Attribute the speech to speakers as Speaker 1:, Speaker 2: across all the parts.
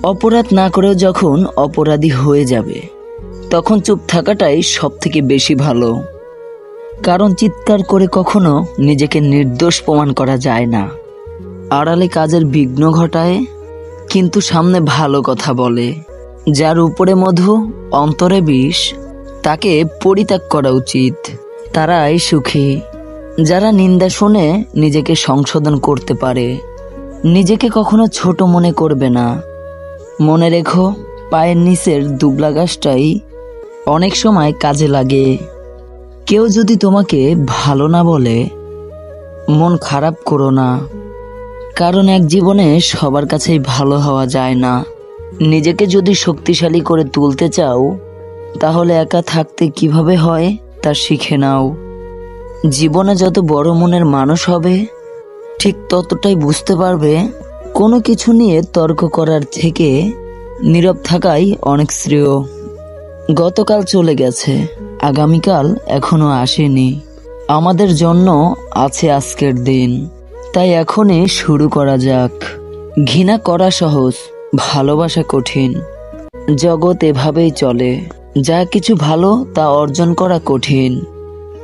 Speaker 1: অপরাধ না করেও যখন অপরাধী হয়ে যাবে, তখন চুপ থাকাটাই সব থেকে বেশি ভালো। কারণ চিৎকার করে কখনো নিজেকে নির্দোষ প্রমাণ করা যায় না। আড়ালে কাজের বিঘ্ন ঘটায়, কিন্তু সামনে ভালো কথা বলে। যার উপরে মধু অন্তরে বিষ, তাকে পরিত্যাগ করা উচিত। তারাই সুখী যারা নিন্দা শুনে নিজেকে সংশোধন করতে পারে। নিজেকে কখনো ছোট মনে করবে না। মনে রেখো, পায়ের নিচের দুবলা ঘাসটাই অনেক সময় কাজে লাগে। কেউ যদি তোমাকে ভালো না বলে, মন খারাপ করো না। কারণ এক জীবনে সবার কাছেই ভালো হওয়া যায় না। নিজেকে যদি শক্তিশালী করে তুলতে চাও, তাহলে একা থাকতে কিভাবে হয় তা শিখে নাও। জীবনে যত বড় মনের মানুষ হবে, ঠিক ততটাই বুঝতে পারবে কোনো কিছু নিয়ে তর্ক করার থেকে নীরব থাকাই অনেক শ্রেয়। গতকাল চলে গেছে, আগামীকাল এখনো আসেনি। আমাদের জন্য আছে আজকের দিন, তাই এখনই শুরু করা যাক। ঘৃণা করা সহজ, ভালোবাসা কঠিন। জগৎ এভাবেই চলে, যা কিছু ভালো তা অর্জন করা কঠিন।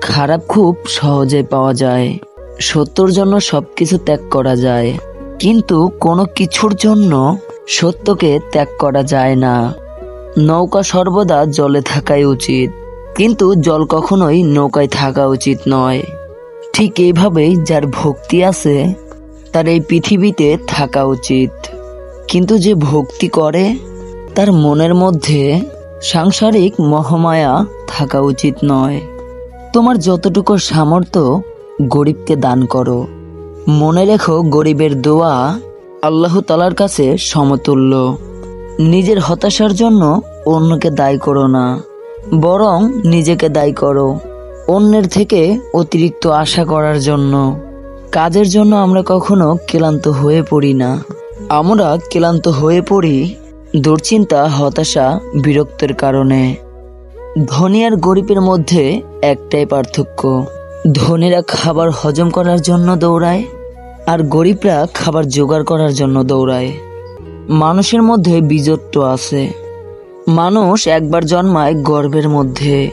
Speaker 1: খারাপ খুব সহজে পাওয়া যায়, সত্যর জন্য সবকিছু ত্যাগ করা যায়। কিন্তু কোনো কিছুর জন্য সত্যকে ত্যাগ করা যায় না। নৌকা সর্বদা জলে থাকাই উচিত, কিন্তু জল কখনোই নৌকায় থাকা উচিত নয়। ঠিক এইভাবেই যার ভক্তি আছে, তার এই পৃথিবীতে থাকা উচিত। কিন্তু যে ভক্তি করে, তার মনের মধ্যে সাংসারিক মোহমায়া থাকা উচিত নয়। তোমার যতটুকু সামর্থ্য গরিবকে দান করো। মনে রেখো, গরিবের দোয়া আল্লাহ তাআলার কাছে সমতুল্য। নিজের হতাশার জন্য অন্যকে দায়ী করো না, বরং নিজেকে দায়ী করো অন্যের থেকে অতিরিক্ত আশা করার জন্য। কাজের জন্য আমরা কখনো ক্লান্ত হয়ে পড়ি না। আমরা ক্লান্ত হয়ে পড়ি দুশ্চিন্তা, হতাশা, বিরক্তের কারণে। ধনী আর গরিবের মধ্যে একটাই পার্থক্য, ধনীরা খাবার হজম করার জন্য দৌড়ায়, আর গরিবরা খাবার জোগাড় করার জন্য দৌড়ায়। মানুষের মধ্যে বীজত্ব আছে। মানুষ একবার জন্মায় গর্ভের মধ্যে,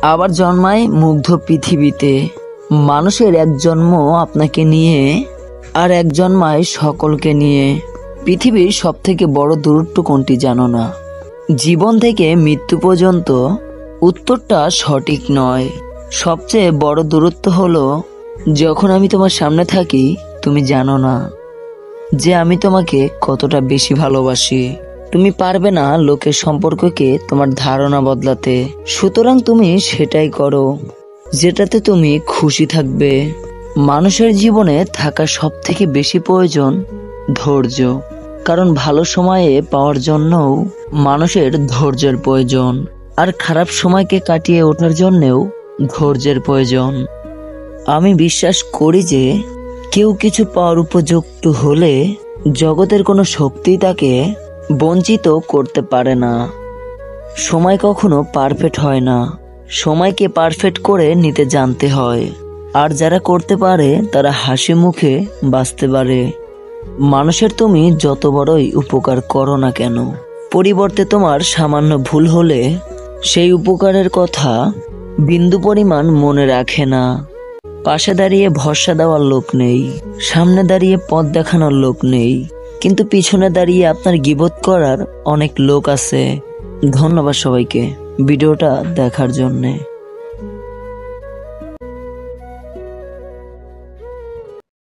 Speaker 1: আবার জন্মায় মুগ্ধ পৃথিবীতে। মানুষের এক জন্ম আপনাকে নিয়ে, আর এক জন্মায় সকলকে নিয়ে। পৃথিবীর সব থেকে বড় দূরত্ব কোনটি জানো না? জীবন থেকে মৃত্যু পর্যন্ত। উত্তরটা সঠিক নয়। সবচেয়ে বড় দূরত্ব হলো যখন আমি তোমার সামনে থাকি, তুমি জানো না যে আমি তোমাকে কতটা বেশি ভালোবাসি। তুমি পারবে না লোকের সম্পর্ককে তোমার ধারণা বদলাতে। সুতরাং তুমি সেটাই করো যেটাতে তুমি খুশি থাকবে। মানুষের জীবনে থাকা সব থেকে বেশি প্রয়োজন ধৈর্য। কারণ ভালো সময়ে পাওয়ার জন্যও মানুষের ধৈর্যের প্রয়োজন, আর খারাপ সময়কে কাটিয়ে ওঠার জন্যেও ধৈর্যের প্রয়োজন। আমি বিশ্বাস করি যে কেউ কিছু পাওয়ার উপযুক্ত হলে জগতের কোনো শক্তি তাকে বঞ্চিত করতে পারে না। সময় কখনো পারফেক্ট হয় না, সময়কে পারফেক্ট করে নিতে জানতে হয়। আর যারা করতে পারে তারা হাসি মুখে বাঁচতে পারে। মানুষের তুমি যত বড়ই উপকার করো না কেন, পরিবর্তে তোমার সামান্য ভুল হলে সেই উপকারের কথা বিন্দু পরিমাণ মনে রাখে না। পাশে দাঁড়িয়ে ভরসা দেওয়ার লোক নেই, সামনে দাঁড়িয়ে পথ দেখানোর লোক নেই, কিন্তু পিছনে দাঁড়িয়ে আপনার গীবত করার অনেক লোক আছে। ধন্যবাদ সবাইকে ভিডিওটা দেখার জন্যে।